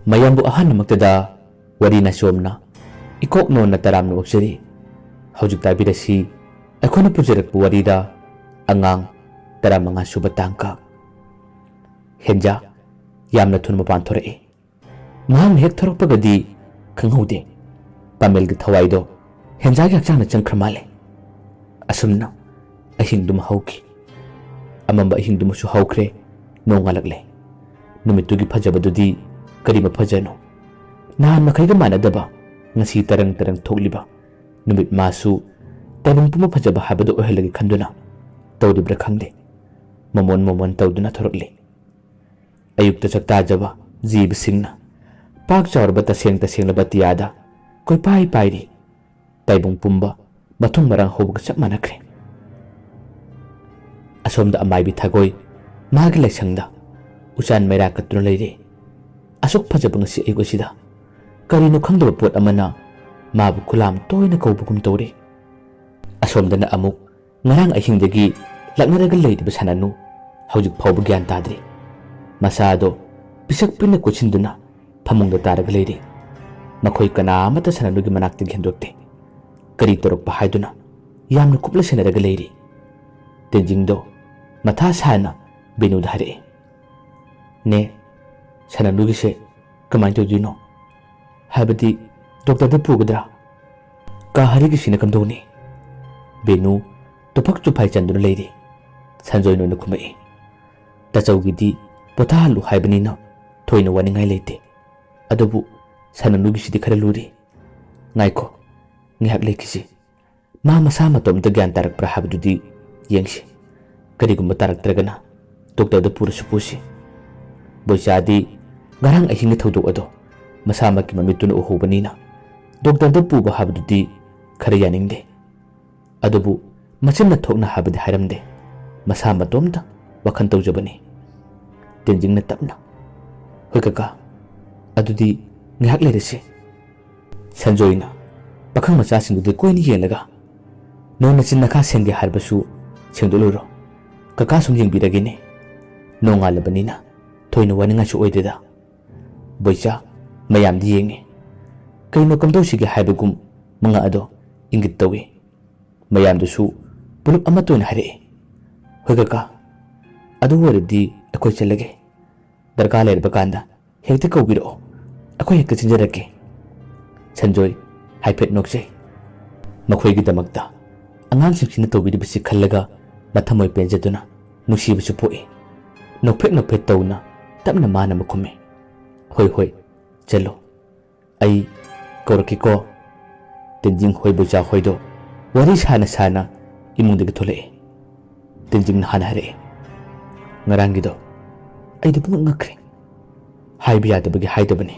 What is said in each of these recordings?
mayambu ahan namaktada wari na somna ikok no na taram no okseri hojik tabirasi akhona pujarak wari da angang taramanga subatangka henja yamna thun mapan thore mahang hek thorokpagadi khanghaude pamel gi thawai do henja gi hakchang na changkhrmale asumna ahing dum hauki amamba ahing dum su haukre nongalakle numitu gi phajabadudi karima phajano nahan makhai ga manadaba ngasi tarang tarang thokliba numit masu tabung puma phajaba habado ohelagi khanduna tawdibra khangde momon tawduna thorokle ayukta chakta jaba jib singna pak chawrba taseng labatiada koi pai pairi taibung pumba mathung marang hobga chap manakre asomda amai bi thagoi magi laisangda uchan mera katuna leire asuk phajabang si egosida karino khangdaba pot amana mabu kulam toina kaubugum tawre asomda na amuk ngarang ahingdagi laknaraga leidiba sananu hojik phawba gyan tadri masado pisak pina kuchinduna phamungda taraga leire makhoi kana amata sananugi manakta ghendokte kari torokpa haiduna yamna kupla senaraga leire tenjingdo matha sana benu dhare ne sananugi se kamai todino habati doctor da pugadra ka hari gi sina kamdoni benu topak chu phai chanduna leire sanjoi no kumai tachaugi di pothalu haibani na thoina waningai leite adubu sananugi sidi khara luri ngaiko ngihak lekisi ma masa matom da gyan tarak pra habdudi yengsi karigumba tarak tragana doctor da pura supusi boisadi garang ahinga thodok ado masa maki mamituna uhubanina doctor da puba habdudi khara yaningde adubu machinna thokna habdi haramde masa matomda wakhan tawjabani tenjingna tapna hoi kaka adudi ngihak lerese sanjoina pakhang macha singdu koini yelaga nona chinna kha senge harbasu sengdoluro kaka sum yengbiragene nongalabani thoina waninga su oideda boicha mayam di yenge kaino kamdo sigi haibagum manga ado ingit tawi mayam dusu pulup amatoina hare hoi kaka adu waridi akoi chalage darka lerba kanda hekte kawbiro akoi hekka chinjarake sanjoy haipet nokse makhoi gi damakta angang sipsina tawbidi bisi khallaga mathamoi penjaduna nusibu su poi nokpet tawna tapna mana makhume hoi chalo ai koraki ko tenjing hoi buja hoido wari sana imungdagi thole tenjing na hare ngarangido ai de pung ngakre haibiya de bagi haidabani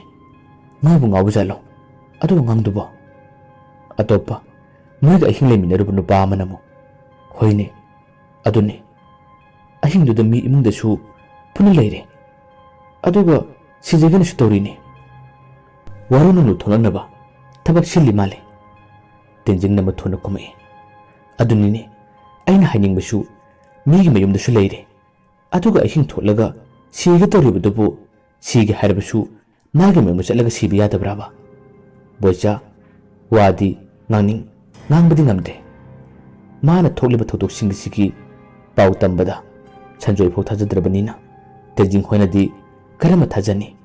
ngabu ngabu jalo adu ngangduba atopa moiga ahingle minarubu nupa amanamu hoine adune ahingdu da mi imungda su puna leire aduga sijagina su torini warunu nu thonanaba tabak silli male tenjing na mathona kumai adunini aina hainingbasu migi mayumda su leire aduga ahing tholaga siga toribudubu sigi harbasu magi mayum chalaga sibi yadabraba boicha wadi ngangbadi ngamde mana thokliba thotok singsi pau tambada sanjoi pho thajadrabanina tenjing hoinadi karama thajani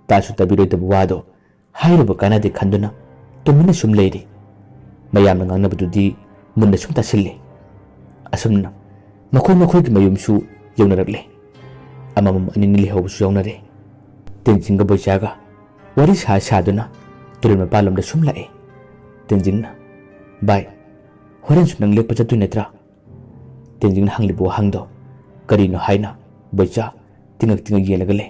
tasu tabiroi tabu wado hairuba kanade khanduna tumina sum leiri mayamna ngangnabadudi munna sum tasille asumna makhoi gi mayumsu yaunarakle amamam anini lehawsu yaunare tenjinga boichaga wari saduna turima palomda sum lae tenjingna bai horen sunang lekpa chatu netra tenjingna hanglibo hangdo karino haina boicha tingak yelagale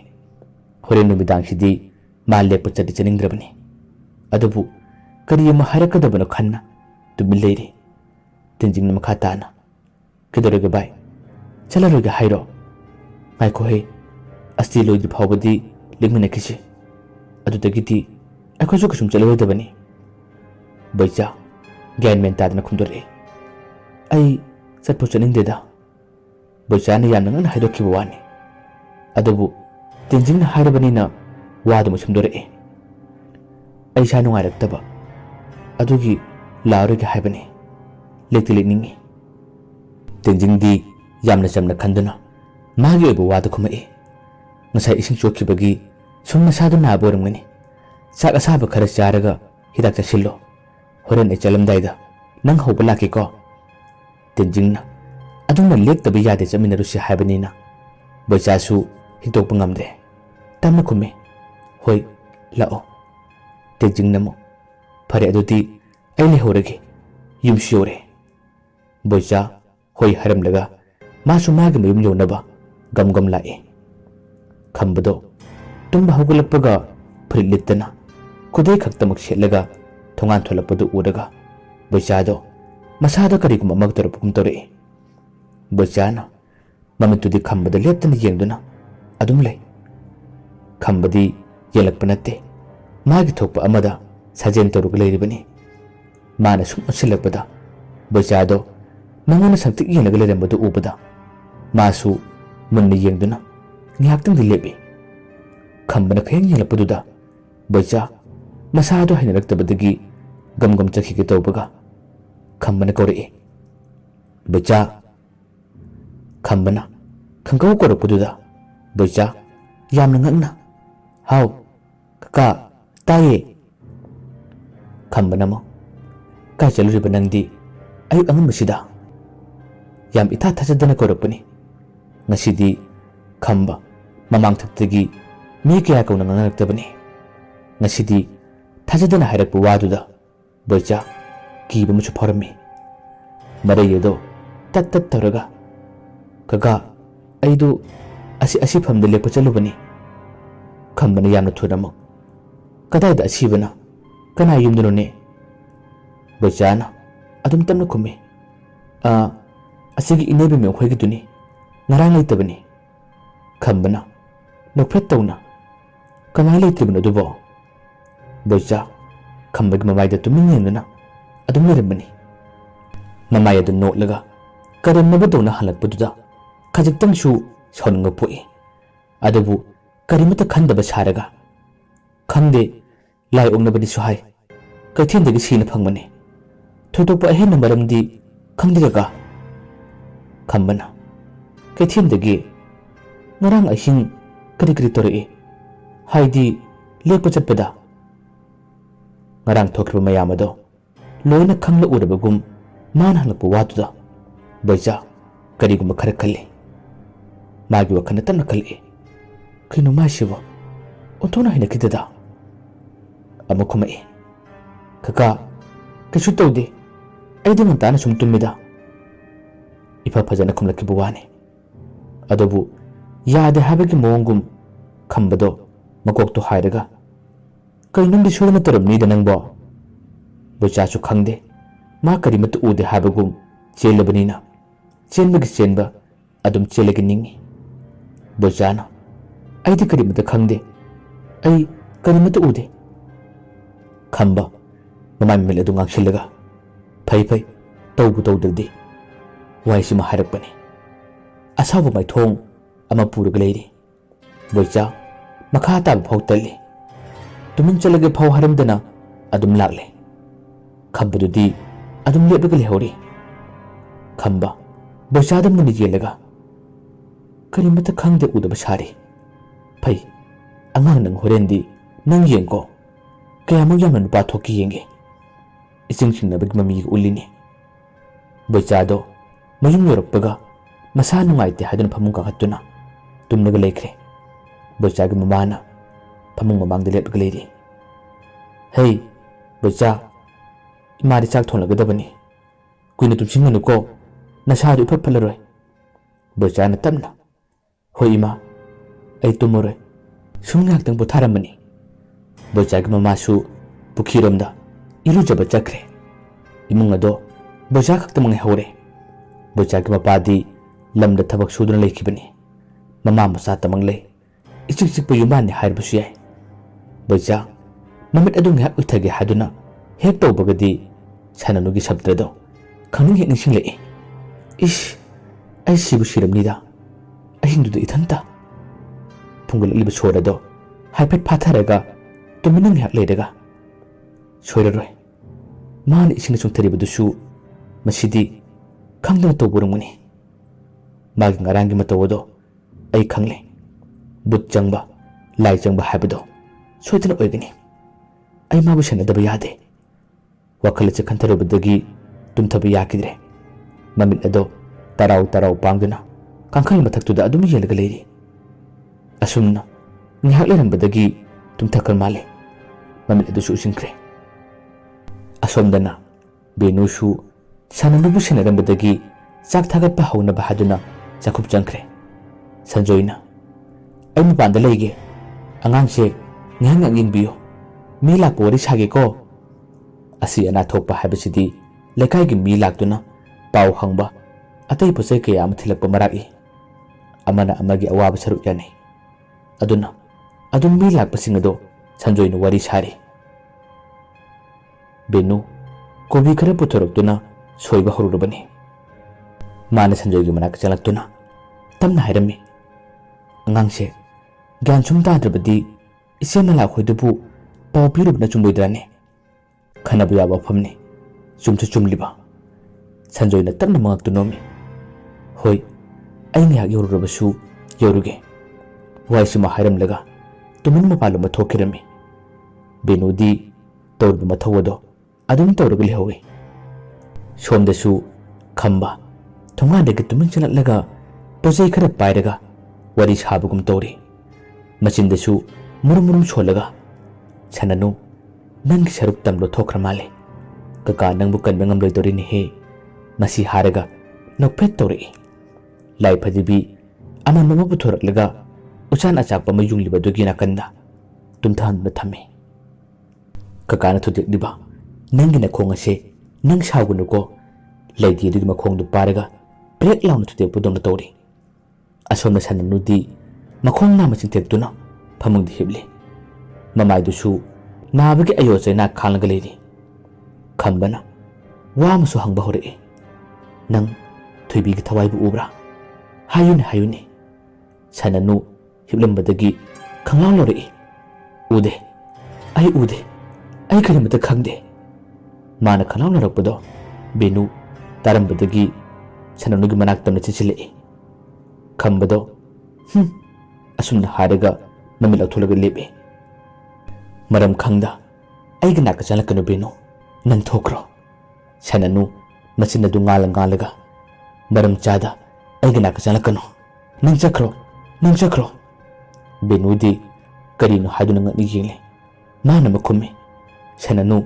horen numidang sidi mal lekpa chati chaningdrabani adubu kariyama harakadabana khanna tumi leire tenjingna makhatana kedorega bai chalaroga hairo ngaiko he asti loidi phawbadi lingmina kisi adudagiti akhoju kusum chaloidabani boicha gyan men tadna khumdore ai satpo chaningdeda boicha ni yamna ngana haido kiwani adubu tenjingna hairabanina ꯋꯥꯗꯨꯃ ꯁꯨꯝꯗꯣꯔꯛꯏ꯫ ꯑꯩ ꯏꯁꯥ ꯅꯨꯡꯉꯥꯏꯔꯛꯇꯕ ꯑꯗꯨꯒꯤ ꯂꯥꯛꯑꯔꯣꯏꯒꯦ ꯍꯥꯏꯕꯅꯤ, ꯂꯦꯛꯇꯤ ꯂꯦꯛꯅꯤꯡꯉꯤ꯫ ꯇꯦꯟꯖꯤꯡꯗꯤ ꯌꯥꯝꯅ ꯆꯝꯅ ꯈꯟꯗꯨꯅ ꯃꯥꯒꯤ ꯑꯣꯏꯕ ꯋꯥꯗ ꯈꯨꯝꯃꯛꯏ꯫ ꯉꯁꯥꯏ ꯏꯁꯤꯡ ꯆꯣꯠꯈꯤꯕꯒꯤ ꯁꯨꯝ ꯅꯁꯥꯗꯨ ꯅꯥꯕ ꯑꯣꯏꯔꯝꯒꯅꯤ, ꯆꯥꯛ ꯑꯁꯥꯕ ꯈꯔ ꯆꯥꯔꯒ ꯍꯤꯗꯥꯛ ꯆꯥꯁꯤꯜꯂꯣ, ꯍꯣꯔꯦꯟ ꯑꯩ ꯆꯠꯂꯝꯗꯥꯏꯗ ꯅꯪ ꯍꯧꯕ ꯂꯥꯛꯀꯦꯀꯣ꯫ ꯇꯦꯟꯖꯤꯡꯅ ꯑꯗꯨꯝꯅ ꯂꯦꯛꯇꯕ ꯌꯥꯗꯦ ꯆꯠꯃꯤꯟꯅꯔꯨꯁꯤ ꯍꯥꯏꯕꯅꯤꯅ ꯕꯣꯏꯆꯥꯁꯨ ꯍꯤꯛꯇꯣꯛꯄ ꯉꯝꯗ꯭ꯔꯦ, ꯇꯞꯅ ꯈꯨꯝꯃꯤ, ꯍꯣꯏ ꯂꯥꯛꯑꯣ꯫ ꯇꯦꯟꯖꯤꯡꯅ ꯑꯃꯨꯛ ꯐꯔꯦ ꯑꯗꯨꯗꯤ ꯑꯩ ꯂꯩꯍꯧꯔꯒꯦ, ꯌꯨꯝꯁꯨ ꯌꯧꯔꯦ꯫ ꯕꯣꯏꯆꯥ ꯍꯣꯏ ꯍꯥꯏꯔꯝꯂꯒ ꯃꯥꯁꯨ ꯃꯥꯒꯤ ꯃꯌꯨꯝ ꯌꯧꯅꯕ ꯒꯝ ꯒꯝ ꯂꯥꯛꯏ꯫ ꯈꯝꯕꯗꯣ ꯇꯨꯝꯕ ꯍꯧꯒꯠꯂꯛꯄꯒ ꯐꯨꯔꯤꯠ ꯂꯤꯠꯇꯅ ꯈꯨꯗꯩ ꯈꯛꯇꯃꯛ ꯁꯦꯠꯂꯒ ꯊꯣꯡꯒꯥꯟ ꯊꯣꯛꯂꯛꯄꯗꯨ ꯎꯔꯒ ꯕꯣꯏꯆꯥꯗꯣ ꯃꯁꯥꯗ ꯀꯔꯤꯒꯨꯝꯕ ꯑꯃ ꯇꯧꯔꯛꯄꯒꯨꯝ ꯇꯧꯔꯛꯏ꯫ ꯕꯣꯏꯆꯥꯅ ꯃꯃꯤꯠꯇꯨꯗꯤ ꯈꯝꯕꯗ ꯂꯦꯞꯇꯅ ꯌꯦꯡꯗꯨꯅ ꯑꯗꯨꯝ ꯂꯩ꯫ ꯈꯝꯕꯗꯤ ꯌꯦꯜꯂꯛꯄ ꯅꯠꯇꯦ, ꯃꯥꯒꯤ ꯊꯣꯛꯄ ꯑꯃꯗ ꯁꯥꯖꯦꯜ ꯇꯧꯔꯒ ꯂꯩꯔꯤꯕꯅꯤ꯫ ꯃꯥꯅ ꯁꯨꯝ ꯑꯣꯟꯁꯤꯜꯂꯛꯄꯗ ꯕꯣꯏꯆꯥꯗꯣ ꯃꯉꯣꯟꯗ ꯁꯛꯇꯤꯛ ꯌꯦꯡꯂꯒ ꯂꯩꯔꯝꯕꯗꯨ ꯎꯕꯗ ꯃꯥꯁꯨ ꯃꯨꯟꯅ ꯌꯦꯡꯗꯨꯅ ꯉꯥꯏꯍꯥꯛꯇꯪꯗꯤ ꯂꯦꯞꯄꯤ꯫ ꯈꯝꯕꯅ ꯈꯌꯦꯡ ꯌꯦꯡꯂꯛꯄꯗꯨꯗ ꯕꯣꯏꯆꯥ ꯃꯁꯥꯗꯣ ꯍꯩꯅꯔꯛꯇꯕꯗꯒꯤ ꯒꯝ ꯒꯝ ꯆꯠꯈꯤꯒꯦ ꯇꯧꯕꯒ ꯈꯝꯕꯅ ꯀꯧꯔꯛꯏ, ꯕꯣꯏꯆꯥ꯫ ꯈꯝꯕꯅ ꯈꯪꯀꯧ ꯀꯧꯔꯛꯄꯗꯨꯗ ꯕꯣꯏꯆꯥ ꯌꯥꯝꯅ ꯉꯛꯅ, ꯍꯥꯎ ꯀꯀꯥ, ꯇꯥꯏꯌꯦ꯫ ꯈꯝꯕꯅ ꯑꯃꯨꯛ ꯀꯥꯏ ꯆꯠꯂꯨꯔꯤꯕ ꯅꯪꯗꯤ ꯑꯌꯨꯛ ꯑꯉꯟꯕꯁꯤꯗ? ꯌꯥꯝ ꯏꯊꯥ ꯊꯥꯖꯗꯅ ꯀꯧꯔꯛꯄꯅꯤ꯫ ꯉꯁꯤꯗꯤ ꯈꯝꯕ ꯃꯃꯥꯡ ꯊꯛꯇꯒꯤ ꯃꯤ ꯀꯌꯥ ꯀꯧꯅ ꯉꯥꯡꯅꯔꯛꯇꯕꯅꯤ꯫ ꯉꯁꯤꯗꯤ ꯊꯥꯖꯗꯅ ꯍꯥꯏꯔꯛꯄ ꯋꯥꯗꯨꯗ ꯕꯣꯏꯆꯥ ꯀꯤꯕ ꯑꯃꯁꯨ ꯐꯥꯎꯔꯝꯃꯤ꯫ ꯃꯔꯩ ꯑꯗꯣ ꯇꯠ ꯇꯠ ꯇꯧꯔꯒ, ꯀꯀꯥ ꯑꯩꯗꯨ ꯑꯁꯤꯐꯝꯗ ꯂꯦꯛꯄ ꯆꯠꯂꯨꯕꯅꯤ꯫ ꯈꯝꯕꯅ ꯌꯥꯝꯅ ꯊꯨꯅ ꯑꯃꯨꯛ, ꯀꯗꯥꯏꯗ ꯑꯁꯤꯕꯅ, ꯀꯅꯥ ꯌꯨꯝꯗꯅꯣꯅꯦ? ꯕꯣꯏꯆꯥꯅ ꯑꯗꯨꯝ ꯇꯞꯅ ꯈꯨꯝꯃꯤ, ꯑꯁꯤꯒꯤ ꯏꯅꯦꯕꯤ ꯃꯈꯣꯏꯒꯤꯗꯨꯅꯤ, ꯉꯔꯥꯡ ꯂꯩꯇꯕꯅꯤ꯫ ꯈꯝꯕꯅ ꯅꯣꯛꯐꯦꯠ ꯇꯧꯅ, ꯀꯃꯥꯏꯅ ꯂꯩꯇ꯭ꯔꯤꯕꯅꯣ ꯑꯗꯨꯕꯣ? ꯕꯣꯏꯆꯥ ꯈꯝꯕꯒꯤ ꯃꯃꯥꯏꯗ ꯇꯨꯃꯤꯟ ꯌꯦꯡꯗꯨꯅ ꯑꯗꯨꯝ ꯂꯩꯔꯝꯕꯅꯤ꯫ ꯃꯃꯥꯏ ꯑꯗꯨ ꯅꯣꯠꯂꯒ ꯀꯔꯦꯝꯅꯕꯗꯧꯅ ꯍꯜꯂꯛꯄꯗꯨꯗ ꯈꯖꯤꯛꯇꯪꯁꯨ ꯁꯥꯎꯅꯤꯡꯕ ꯄꯣꯛꯏ꯫ ꯑꯗꯨꯕꯨ ꯀꯔꯤꯃꯠꯇ ꯈꯟꯗꯕ ꯁꯥꯔꯒ, ꯈꯪꯗꯦ, ꯂꯥꯏ ꯑꯣꯛꯅꯕꯅꯤꯁꯨ ꯍꯥꯏ, ꯀꯩꯊꯦꯜꯗꯒꯤ ꯁꯤꯅ ꯐꯪꯕꯅꯤ, ꯊꯣꯏꯗꯣꯛꯄ ꯑꯍꯦꯟꯕ ꯃꯔꯝꯗꯤ ꯈꯪꯗꯦ ꯀꯀꯥ꯫ ꯈꯝꯕꯅ ꯀꯩꯊꯦꯜꯗꯒꯤ ꯉꯔꯥꯡ ꯑꯍꯤꯡ ꯀꯔꯤ ꯇꯧꯔꯛꯏ, ꯍꯥꯏꯗꯤ ꯂꯦꯛꯄ ꯆꯠꯄꯗ? ꯉꯔꯥꯡ ꯊꯣꯛꯈꯤꯕ ꯃꯌꯥꯝ ꯑꯗꯣ ꯂꯣꯏꯅ ꯈꯪꯂ ꯎꯔꯕꯒꯨꯝ ꯃꯥꯅ ꯍꯪꯂꯛꯄ ꯋꯥꯗꯨꯗ ꯕꯣꯏꯆꯥ ꯀꯔꯤꯒꯨꯝꯕ ꯈꯔ ꯈꯜꯂꯤ꯫ ꯃꯥꯒꯤ ꯋꯥꯈꯜꯅ ꯇꯞꯅ ꯈꯜꯂꯛꯏ, ꯀꯩꯅꯣ ꯃꯥꯏꯁꯤꯕꯣ ꯑꯣꯟꯊꯣꯛꯅ ꯍꯩꯅꯈꯤꯗꯗ? ꯑꯃꯨꯛ ꯈꯨꯝꯃꯛꯏ, ꯀꯀꯥ ꯀꯩꯁꯨ ꯇꯧꯗꯦ, ꯑꯩꯗꯤ ꯉꯟꯇꯥꯅ ꯁꯨꯝ ꯇꯨꯝꯃꯤꯗ꯫ ꯏꯐ ꯐꯖꯅ ꯈꯨꯝꯂꯛꯈꯤꯕ ꯋꯥꯅꯤ꯫ ꯑꯗꯨꯕꯨ ꯌꯥꯗꯦ ꯍꯥꯏꯕꯒꯤ ꯃꯑꯣꯡꯒꯨꯝ ꯈꯝꯕꯗꯣ ꯃꯀꯣꯛꯇꯣ ꯍꯥꯏꯔꯒ, ꯀꯩꯅꯣꯝꯗꯤ ꯁꯣꯏꯗꯅ ꯇꯧꯔꯝꯅꯤꯗ ꯅꯪꯕꯣ? ꯕꯣꯏꯆꯥꯁꯨ ꯈꯪꯗꯦ, ꯃꯥ ꯀꯔꯤꯃꯠꯇ ꯎꯗꯦ ꯍꯥꯏꯕꯒꯨꯝ ꯆꯦꯜꯂꯕꯅꯤꯅ ꯆꯦꯟꯕꯒꯤ ꯆꯦꯟꯕ ꯑꯗꯨꯝ ꯆꯦꯜꯂꯒ ꯅꯤꯡꯉꯤ꯫ ꯕꯣꯏꯆꯥꯅ ꯑꯩꯗꯤ ꯀꯔꯤꯃꯠꯇ ꯈꯪꯗꯦ, ꯑꯩ ꯀꯔꯤꯃꯠꯇ ꯎꯗꯦ꯫ ꯈꯝꯕ ꯃꯃꯥꯏ ꯃꯃꯤꯠ ꯑꯗꯨ ꯉꯥꯡꯁꯤꯜꯂꯒ, ꯐꯩ ꯇꯧꯕꯨ ꯇꯧꯗ꯭ꯔꯗꯤ, ꯋꯥꯍꯩꯁꯤꯃ ꯍꯥꯏꯔꯛꯄꯅꯤ꯫ ꯑꯁꯥꯎꯕ ꯃꯥꯏꯊꯣꯡ ꯑꯃ ꯄꯨꯔꯒ ꯂꯩꯔꯤ꯫ ꯕꯣꯏꯆꯥ ꯃꯈꯥ ꯇꯥꯕ ꯐꯥꯎ ꯇꯜꯂꯤ, ꯇꯨꯃꯤꯟ ꯆꯠꯂꯒꯦ ꯐꯥꯎ ꯍꯥꯏꯔꯝꯗꯅ ꯑꯗꯨꯝ ꯂꯥꯛꯂꯦ꯫ ꯈꯝꯕꯗꯨꯗꯤ ꯑꯗꯨꯝ ꯂꯦꯞꯂꯒ ꯂꯩꯍꯧꯔꯤ꯫ ꯈꯝꯕ ꯕꯣꯏꯆꯥꯗ ꯃꯨꯟꯅ ꯌꯦꯡꯂꯒ, ꯀꯔꯤꯃꯠꯇ ꯈꯪꯗꯦ ꯎꯗꯕ ꯁꯥꯔꯤ, ꯐꯩ, ꯑꯉꯥꯡ ꯅꯪ ꯍꯣꯔꯦꯟꯗꯤ ꯅꯪ ꯌꯦꯡꯀꯣ, ꯀꯌꯥꯃꯨꯛ ꯌꯥꯝꯅ ꯅꯨꯄꯥ ꯊꯣꯛꯀꯦ ꯌꯦꯡꯒꯦ, ꯏꯆꯤꯡ ꯆꯤꯡꯅꯕꯒꯤ ꯃꯃꯤꯒ ꯎꯠꯂꯤꯅꯤ꯫ ꯕꯣꯏꯆꯥꯗꯣ ꯃꯌꯨꯝ ꯌꯧꯔꯛꯄꯒ ꯃꯁꯥ ꯅꯨꯡꯉꯥꯏꯇꯦ ꯍꯥꯏꯗꯨꯅ ꯐꯃꯨꯡ ꯀꯥꯈꯠꯇꯨꯅ ꯇꯨꯝꯂꯒ ꯂꯩꯈ꯭ꯔꯦ꯫ ꯕꯣꯏꯆꯥꯒꯤ ꯃꯃꯥꯅ ꯐꯃꯨꯡ ꯃꯃꯥꯡꯗ ꯂꯦꯞꯂꯒ ꯂꯩꯔꯤ꯫ ꯍꯩ ꯕꯣꯏꯆꯥ, ꯏꯃꯥꯗꯤ ꯆꯥꯛ ꯊꯣꯡꯂꯒꯗꯕꯅꯤ, ꯀꯨꯏꯅ ꯇꯨꯝꯁꯤꯟꯒꯅꯨꯀꯣ, ꯅꯁꯥꯗꯨ ꯏꯐꯠ ꯐꯠꯂꯔꯣꯏ꯫ ꯕꯣꯏꯆꯥꯅ ꯇꯞꯅ, ꯍꯣꯏ ꯏꯃꯥ, ꯑꯩ ꯇꯨꯝꯃꯔꯣꯏ, ꯁꯨꯝ ꯉꯥꯏꯍꯥꯛꯇꯪ ꯄꯣꯊꯥꯔꯝꯕꯅꯤ꯫ ꯕꯣꯏꯆꯥꯒꯤ ꯃꯃꯥꯁꯨ ꯄꯨꯈ꯭ꯔꯤꯔꯣꯝꯗ ꯏꯔꯨꯖꯕ ꯆꯠꯈ꯭ꯔꯦ꯫ ꯏꯃꯨꯡ ꯑꯗꯣ ꯕꯣꯏꯆꯥ ꯈꯛꯇꯃꯛ ꯉꯥꯏꯍꯧꯔꯦ꯫ ꯕꯣꯏꯆꯥꯒꯤ ꯃꯄꯥꯗꯤ ꯂꯝꯗ ꯊꯕꯛ ꯁꯨꯗꯨꯅ ꯂꯩꯈꯤꯕꯅꯤ꯫ ꯃꯃꯥ ꯃꯆꯥ ꯇꯃꯛ ꯂꯩ, ꯏꯆꯤꯛ ꯆꯤꯛꯄ ꯌꯨꯝꯕꯥꯟꯅꯤ ꯍꯥꯏꯔꯕꯁꯨ ꯌꯥꯏ꯫ ꯕꯣꯏꯆꯥ ꯃꯃꯤꯠ ꯑꯗꯨ ꯉꯥꯏꯍꯥꯛ ꯎꯏꯊꯒꯦ ꯍꯥꯏꯗꯨꯅ ꯍꯦꯛ ꯇꯧꯕꯒꯗꯤ ꯁꯥꯅꯅꯨꯒꯤ ꯁꯞꯇ꯭ꯔꯗꯣ ꯈꯪꯅꯤꯡ ꯍꯦꯛ ꯅꯤꯡꯁꯤꯡꯂꯛꯏ꯫ ꯏꯁ, ꯑꯩ ꯁꯤꯕꯨ ꯁꯤꯔꯝꯅꯤꯗ, ꯑꯍꯤꯡꯗꯨꯗ ꯏꯊꯟꯇ꯫ ꯐꯨꯡꯒꯠꯂꯛꯂꯤꯕ ꯁꯣꯔ ꯑꯗꯣ haifet phatharaga tumina ngihak leidaga soiraroi maan ising chungtharibadusu masidi khangdana tawburumuni magi ngarangi matawodo ai khangle but changba lai changba habado soitana oigani ai mabu sanadaba yade wakal che khantarabadagi tumthaba yakidre mamit ado tarau pangduna kangkhal mathaktuda adum yelaga leiri asumna ngihak lerambadagi tumthakal male mamit adu su usinkre asomdana benusu sananubu sanarambadagi chak thagatpa haunaba haduna chakup changkre sanjoina ai mapanda leige angangse ngihang yingbiyo mi lakpo wari sage ko asi ana thokpa habasidi lekai gi mi laktuna pau hangba atai posai ke am thilakpa maraki amana amagi awaba saru yani aduna adum mi lakpa singado sanjoina wari sari benu kobi khara puthorokduna soiba horurabani mana sanjoigi manak chalaktuna tamna hairami angangse gyan sum tadrabadi isemala khoidubu pau pirubna chumboidrane khanabu yaba famni chumchu chumliba sanjoina tamna mangaktunomi hoi ai ngyak yorurabasu yoruge waisima hairamlaga tumun mapalu mathokirami benudi tawrbu mathawodo adum tawrugli hawi somdasu khamba thongadagi tumun chalatlaga posai khara pairaga wari sabugum tawri machindasu murum cholaga sananu nangi saruk tamlo thokra male kaka nangbu kanba ngamloi dorini he masi haraga nokphet tawri lai phadibi aman mama puthoraklaga uchan achakpa mayungliba dogi nakanda tumthan na thame kaka na thudik diba nangi na khong ase nang sagunu ko laidi dugi makhong du paraga break launa thudik pudong na tawri asomna sananu di makhong na machin tektuna phamung di hibli mamai dusu nabagi ayo chaina khalga leiri khambana wa musu hangba hore nang thuibi gi thawai bu ubra hayuni sananu hiblambadagi khanglaw lori ude ai karimata khangde mana khanglaw larakpado benu tarambadagi sananu gi manak tamna chichile khambado asumna haraga mami lathulaga lebe maram khangda aiga nak chalakanu benu nang thokro sananu machina du ngalaga maram chada aiga nak chalakanu nang chakro benudi karino haduna ngani yele mana makhumi sananu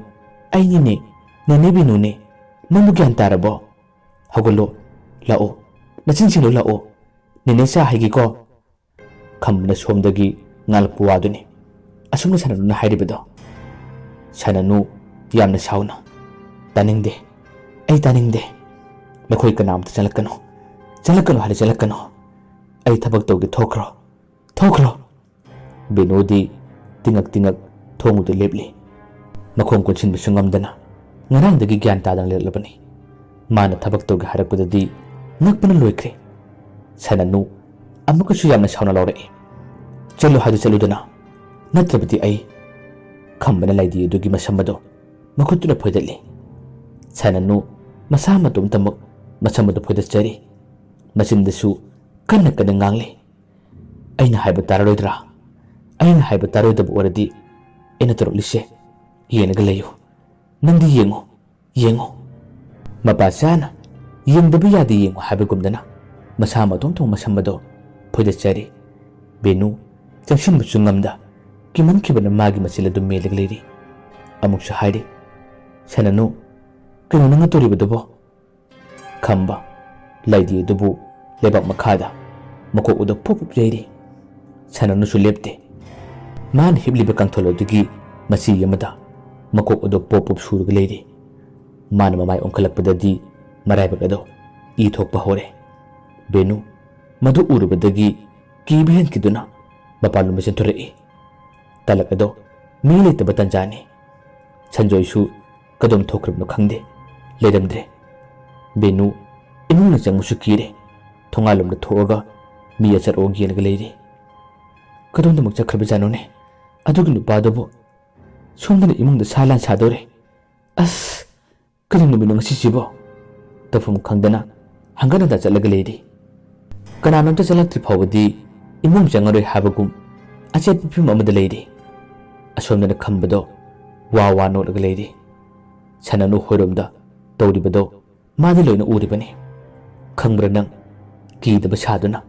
aini ne benu ne namu gyan tarabo hagolo lao nachin silo lao ne sa hagi ko khamna somdagi ngalpu waduni asumna sananu na hairibado sananu yamna sauna taningde nakhoi kanamta chalakano hali chalakano ai thabak tawgi thokro benodi tingak thongudu lepli makhong konchin bisungamdana ngarangdagi gyan tadang letlabani mana thabak tawgi harakpadadi ngakpana loikre sananu amukasu yamna sauna lawre chalo hadu chaludana natrabati ai khambana laidi dugi masamado makhutuna phoidali sananu masa matum tamak masamado phoidachari machindasu kanna ngangle aina haiba tararoidabu oradi ena torolise yenaga leyo nandi yengo mapa sana yengdabu yadi yengo habegumdana masa matum thong masamado phoidachari benu changsin busungamda kiman kibana magi masila du melag leiri amuk shahari sananu kino nanga toribadabo khamba laidi dubu lebak makhada mako uda pop jairi sananu su lepte man hibliba kangtholo dugi masi yamada mako uda pop surug leiri man mamai onkalakpadadi maraibak ado I thokpa hore benu madu urubadagi kibihen kiduna bapalu machin thore talak ado mi leitaba tanjani sanjoisu kadom thokrabno khangde leramdre benu inuna changmusu kire thongalomda thoga mi achar og yelga leiri kadom damak chakhraba janone ꯑꯗꯨꯒꯤ ꯅꯨꯄꯥꯗꯨꯕꯨ ꯁꯣꯝꯗꯅ ꯏꯃꯨꯡꯗ ꯁꯥ ꯂꯥꯟ ꯁꯥꯗꯧꯔꯦ ꯑꯁ ꯀꯔꯤ ꯅꯨꯃꯤꯠꯅꯣ ꯉꯁꯤꯁꯤꯕꯣ ꯇꯧꯐꯝ ꯈꯪꯗꯅ ꯍꯪꯒꯠ ꯍꯟꯗ ꯆꯠꯂꯒ ꯂꯩꯔꯤ ꯀꯅꯥꯅꯣꯝꯇ ꯆꯠꯂꯛꯇ꯭ꯔꯤ ꯐꯥꯎꯕꯗꯤ ꯏꯃꯨꯡ ꯆꯪꯉꯔꯣꯏ ꯍꯥꯏꯕꯒꯨꯝ ꯑꯆꯦꯠꯄ ꯐꯤꯕꯝ ꯑꯃꯗ ꯂꯩꯔꯤ ꯑꯁꯣꯝꯗꯅ ꯈꯝꯕꯗꯣ ꯋꯥ ꯋꯥ ꯅꯣꯠꯂꯒ ꯂꯩꯔꯤ ꯁꯅꯥꯅꯨ ꯍꯣꯏꯔꯣꯝꯗ ꯇꯧꯔꯤꯕꯗꯣ ꯃꯥꯗꯤ ꯂꯣꯏꯅ ꯎꯔꯤꯕꯅꯤ ꯈꯪꯕ꯭ꯔꯥ ꯅꯪ ꯀꯤꯗꯕ ꯁꯥꯗꯨꯅ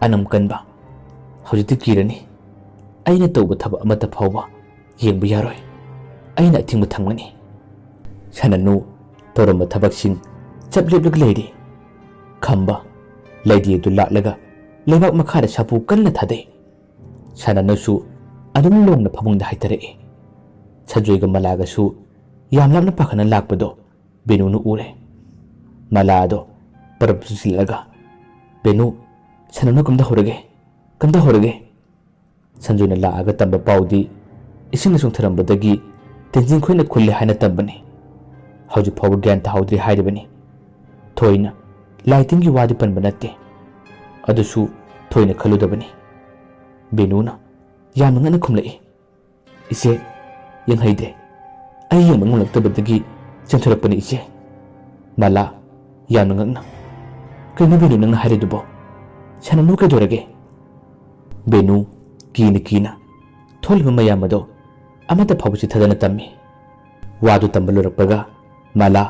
ꯑꯅꯝ ꯀꯟꯕ ꯍꯧꯖꯤꯛꯇꯤ ꯀꯤꯔꯅꯤ ꯑꯩꯅ ꯇꯧꯕ ꯊꯕꯛ ꯑꯃꯠꯇ ꯐꯥꯎꯕ ꯌꯦꯡꯕ ꯌꯥꯔꯣꯏ ꯑꯩꯅ ꯑꯊꯤꯡꯕ ꯊꯝꯒꯅꯤ ꯁꯅꯥꯅꯨ ꯇꯧꯔꯝꯕ ꯊꯕꯛꯁꯤꯡ ꯆꯞ ꯂꯦꯞꯂꯒ ꯂꯩꯔꯤ ꯈꯝꯕ ꯂꯩꯗꯤ ꯑꯗꯨ ꯂꯥꯠꯂꯒ ꯂꯩꯕꯥꯛ ꯃꯈꯥꯗ ꯁꯥꯄꯨ ꯀꯟꯅ ꯊꯥꯗꯩ ꯁꯅꯥꯅꯨꯁꯨ ꯑꯗꯨꯝ ꯂꯣꯡꯅ ꯐꯃꯨꯡꯗ ꯍꯥꯏꯊꯔꯛꯏ ꯁꯟꯖꯣꯏꯒ ꯃꯂꯥꯒꯁꯨ ꯌꯥꯝ ꯂꯥꯞꯅ ꯄꯥꯈꯠꯅ ꯂꯥꯛꯄꯗꯣ ꯕꯦꯅꯨꯅ ꯎꯔꯦ ꯃꯂꯥꯗꯣ ꯄꯔꯞ ꯆꯨꯁꯤꯜꯂꯒ ꯕꯦꯅꯨ ꯁꯅꯥꯅꯨ ꯀꯝꯗꯧꯍꯧꯔꯒꯦ ꯁꯟꯖꯣꯏꯅ ꯂꯥꯛꯑꯒ ꯇꯝꯕ ꯄꯥꯎꯗꯤ ꯏꯁꯤꯡꯅ ꯆꯣꯡꯊꯔꯝꯕꯗꯒꯤ ꯇꯦꯟꯖꯤꯡ ꯈꯣꯏꯅ ꯈꯨꯜꯂꯦ ꯍꯥꯏꯅ ꯇꯝꯕꯅꯤ ꯍꯧꯖꯤꯛ ꯐꯥꯎꯕ ꯒ꯭ꯌꯥꯟ ꯇꯥꯍꯧꯗ꯭ꯔꯤ ꯍꯥꯏꯔꯤꯕꯅꯤ ꯊꯣꯏꯅ ꯂꯥꯏꯇꯤꯡꯒꯤ ꯋꯥꯗꯤ ꯄꯟꯕ ꯅꯠꯇꯦ ꯑꯗꯨꯁꯨ ꯊꯣꯏꯅ ꯈꯜꯂꯨꯗꯕꯅꯤ ꯕꯦꯅꯨꯅ ꯌꯥꯝꯅ ꯉꯟꯅ ꯈꯨꯝꯂꯛꯏ ꯏꯆꯦ ꯌꯦꯡꯍꯩꯗꯦ ꯑꯩ ꯌꯦꯡꯕ ꯉꯝꯂꯛꯇꯕꯗꯒꯤ ꯆꯦꯟꯊꯣꯔꯛꯄꯅꯤ ꯏꯆꯦ ꯃꯂꯥ ꯌꯥꯝꯅ ꯉꯛꯅ ꯀꯩꯅꯣ ꯕꯦꯅꯨ ꯅꯪꯅ ꯍꯥꯏꯔꯤꯗꯨꯕꯣ ꯁꯅꯥꯅꯨ ꯀꯩꯗꯧꯔꯒꯦ ꯕꯦꯅꯨ ꯀꯤꯅ ꯊꯣꯛꯂꯤꯕ ꯃꯌꯥꯝ ꯑꯗꯣ ꯑꯃꯠꯇ ꯐꯥꯎꯕ ꯆꯤꯊꯗꯅ ꯇꯝꯃꯤ ꯋꯥꯗꯨ ꯇꯝꯕ ꯂꯣꯏꯔꯛꯄꯒ ꯃꯂꯥ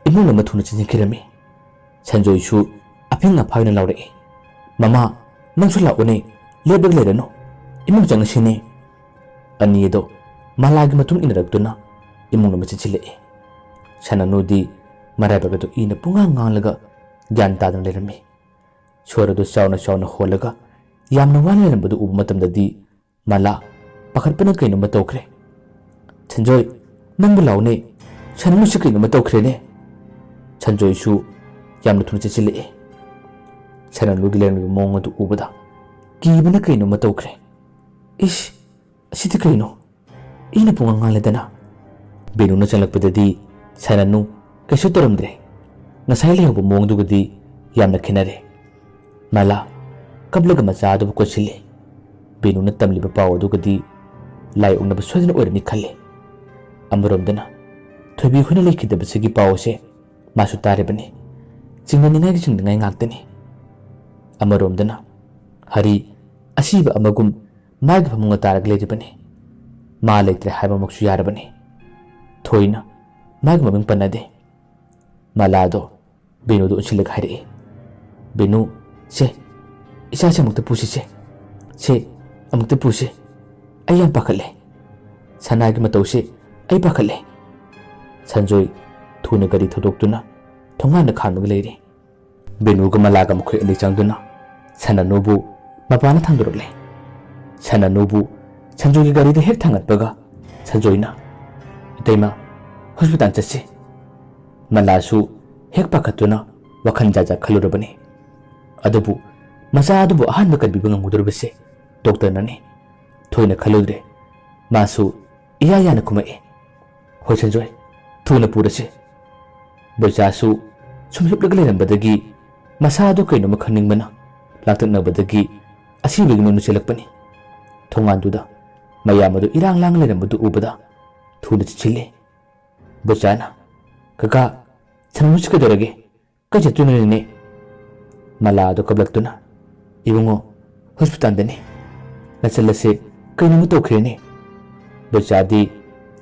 ꯏꯃꯨꯡ ꯑꯃ ꯊꯨꯅ ꯆꯪꯁꯤꯟꯈꯤꯔꯝꯃꯤ ꯁꯟꯖꯣꯏꯁꯨ ꯑꯐꯤꯡ ꯑꯐꯥꯏꯅ ꯂꯥꯎꯔꯛꯏ ꯃꯃꯥ ꯅꯪꯁꯨ ꯂꯥꯛꯎꯅꯦ ꯂꯦꯞꯂꯒ ꯂꯩꯔꯅꯨ ꯏꯃꯨꯡ ꯆꯪꯉꯁꯤꯅꯦ ꯑꯅꯤ ꯑꯗꯣ ꯃꯂꯥꯒꯤ ꯃꯇꯨꯡ ꯏꯟꯅꯔꯛꯇꯨꯅ ꯏꯃꯨꯡ ꯑꯃ ꯆꯪꯁꯤꯜꯂꯛꯏ ꯁꯅꯥꯅꯨꯗꯤ ꯃꯔꯥꯏꯕꯛ ꯑꯗꯨ ꯏꯅ ꯄꯨꯡꯉꯥꯡ ꯉꯥꯡꯂꯒ ꯒ꯭ꯌꯥꯟ ꯇꯥꯗꯨꯅ ꯂꯩꯔꯝꯃꯤ ꯁꯣꯔ ꯑꯗꯨ ꯆꯥꯎꯅ ꯍꯣꯜꯂꯒ ꯌꯥꯝꯅ ꯋꯥꯅ ꯂꯩꯔꯝꯕꯗꯨ ꯎꯕ ꯃꯇꯝꯗꯗꯤ ꯃꯂꯥ ꯄꯥꯈꯠꯄꯅ ꯀꯩꯅꯣꯝꯃ ꯇꯧꯈ꯭ꯔꯦ ꯁꯟꯖꯣꯏ ꯅꯪꯕꯨ ꯂꯥꯎꯅꯦ ꯁꯅꯥꯅꯨꯁꯤ ꯀꯩꯅꯣꯝꯃ ꯇꯧꯈ꯭ꯔꯦꯅꯦ ꯁꯟꯖꯣꯏꯁꯨ ꯌꯥꯝꯅ ꯊꯨꯅ ꯆꯪꯁꯤꯜꯂꯛꯏ ꯁꯅꯥꯅꯨꯒꯤ ꯂꯩꯔꯝꯃꯤꯕ ꯃꯑꯣꯡ ꯑꯗꯨ ꯎꯕꯗ ꯀꯤꯕꯅ ꯀꯩꯅꯣꯝꯃ ꯇꯧꯈ꯭ꯔꯦ ꯏꯁ ꯑꯁꯤꯗꯤ ꯀꯩꯅꯣ ꯏꯅ ꯄꯨꯡꯉꯥꯡ ꯉꯥꯡꯂꯗꯅ ꯕꯦꯅꯨꯅ ꯆꯪꯂꯛꯄꯗꯗꯤ ꯁꯅꯥꯅꯨ ꯀꯩꯁꯨ ꯇꯧꯔꯝꯗ꯭ꯔꯦ ꯉꯁꯥꯏ ꯂꯩꯍꯧꯕ ꯃꯑꯣꯡꯗꯨꯒꯗꯤ ꯌꯥꯝꯅ ꯈꯦꯠꯅꯔꯦ ꯃꯂꯥ ꯀꯞꯂꯒ ꯃꯆꯥ ꯑꯗꯨꯕꯨ ꯀꯣꯟꯁꯤꯜꯂꯤ ꯕꯦꯅꯨꯅ ꯇꯝꯂꯤꯕ ꯄꯥꯎ ꯑꯗꯨꯒꯗꯤ ꯂꯥꯏ ꯑꯣꯛꯅꯕ ꯁꯣꯏꯗꯅ ꯑꯣꯏꯔꯅꯤ ꯈꯜꯂꯤ ꯑꯃꯔꯣꯝꯗꯅ ꯊꯣꯏꯕꯤ ꯈꯣꯏꯅ ꯂꯩꯈꯤꯗꯕꯁꯤꯒꯤ ꯄꯥꯎ ꯑꯁꯦ ꯃꯥꯁꯨ ꯇꯥꯔꯤꯕꯅꯤ ꯆꯤꯡꯅꯅꯤꯡꯉꯥꯏ ꯉꯥꯛꯇꯅꯤ ꯑꯃꯔꯣꯝꯗꯅ ꯍꯔꯤ ꯑꯁꯤꯕ ꯑꯃꯒꯨꯝ ꯃꯥꯒꯤ ꯐꯃꯨꯡꯗ ꯇꯥꯔꯒ ꯂꯩꯔꯤꯕꯅꯤ ꯃꯥ ꯂꯩꯇ꯭ꯔꯦ ꯍꯥꯏꯕꯃꯛꯁꯨ ꯌꯥꯔꯕꯅꯤ ꯊꯣꯏꯅ ꯃꯥꯒꯤ ꯃꯃꯤꯡ ꯄꯟꯅꯗꯦ ꯃꯂꯥꯗꯣ ꯕꯦꯅꯨꯗ ꯎꯟꯁꯤꯜꯂꯒ ꯍꯥꯏꯔꯛꯏ ꯕꯦꯅꯨ ꯁꯦ ꯏꯆꯥꯁꯦ ꯑꯃꯨꯛꯇ ꯄꯨꯁꯤꯁꯦ ꯁꯦ ꯑꯃꯨꯛꯇ ꯄꯨꯁꯤ ꯑꯩ ꯌꯥꯝ ꯄꯥꯈꯠꯂꯦ ꯁꯅꯥꯒꯤ ꯃꯇꯧꯁꯦ ꯑꯩ ꯄꯥꯈꯠꯂꯦ ꯁꯟꯖꯣꯏ ꯊꯨꯅ ꯒꯥꯔꯤ ꯊꯧꯗꯣꯛꯇꯨꯅ ꯊꯣꯡꯒꯥꯟꯗ ꯈꯥꯝꯂꯒ ꯂꯩꯔꯤ ꯕꯦꯅꯨꯒ ꯃꯂꯥꯒ ꯃꯈꯣꯏ ꯑꯅꯤ ꯆꯪꯗꯨꯅ ꯁꯅꯥꯅꯨꯕꯨ ꯃꯄꯥꯅ ꯊꯥꯡꯗꯣꯔꯛꯂꯦ ꯁꯅꯥꯅꯨꯕꯨ ꯁꯟꯖꯣꯏꯒꯤ ꯒꯥꯔꯤꯗ ꯍꯦꯛ ꯊꯥꯡꯒꯠꯄꯒ ꯁꯟꯖꯣꯏꯅ ꯏꯇꯩꯃ ꯍꯣꯁꯄꯤꯇꯥꯜ ꯆꯠꯁꯤ ꯃꯂꯥꯁꯨ ꯍꯦꯛ ꯄꯥꯈꯠꯇꯨꯅ ꯋꯥꯈꯜ ꯖꯥꯠ ꯈꯜꯂꯨꯔꯕꯅꯤ ꯑꯗꯨꯕꯨ ꯃꯆꯥ ꯑꯗꯨꯕꯨ ꯑꯍꯥꯟꯕ ꯀꯟꯕꯤꯕ ꯉꯝꯒꯗꯧꯔꯤꯕꯁꯦ ꯗꯣꯛꯇꯔꯅꯅꯤ ꯊꯣꯏꯅ ꯈꯜꯂꯨꯗ꯭ꯔꯦ ꯃꯥꯁꯨ ꯏꯌꯥ ꯌꯥꯅ ꯈꯨꯝꯃꯛꯏ ꯍꯣꯏ ꯁꯟꯖꯣꯏ ꯊꯨꯅ ꯄꯨꯔꯁꯤ ꯕꯣꯏꯆꯥꯁꯨ ꯁꯨꯝ ꯍꯤꯞꯂꯒ ꯂꯩꯔꯝꯕꯗꯒꯤ ꯃꯁꯥ ꯑꯗꯨ ꯀꯩꯅꯣꯝꯃ ꯈꯪꯅꯤꯡꯕꯅ ꯂꯥꯡꯇꯛꯅꯕꯗꯒꯤ ꯑꯁꯤꯕꯒꯤ ꯃꯅꯨꯡ ꯆꯦꯜꯂꯛꯄꯅꯤ ꯊꯣꯡꯒꯥꯟꯗꯨꯗ ꯃꯌꯥꯝ ꯑꯗꯨ ꯏꯔꯥꯡ ꯂꯥꯡ ꯂꯩꯔꯝꯕꯗꯨ ꯎꯕꯗ ꯊꯨꯅ ꯆꯤꯜꯂꯤ ꯕꯣꯏꯆꯥꯅ ꯀꯀꯥ ꯁꯅꯥꯅꯨꯁꯤ ꯀꯩꯗꯧꯔꯒꯦ ꯀꯥꯏ ꯆꯠꯇꯣꯏꯅꯣꯅꯦ ꯃꯂꯥ ꯑꯗꯨ ꯀꯞꯂꯛꯇꯨꯅ ꯏꯕꯨꯡꯉꯣ ꯍꯣꯁꯄꯤꯇꯥꯜꯗꯅꯤ ꯅꯆꯜ ꯑꯁꯦ ꯀꯩꯅꯣꯝꯃ ꯇꯧꯈ꯭ꯔꯦꯅꯦ ꯕꯣꯏꯆꯥꯗꯤ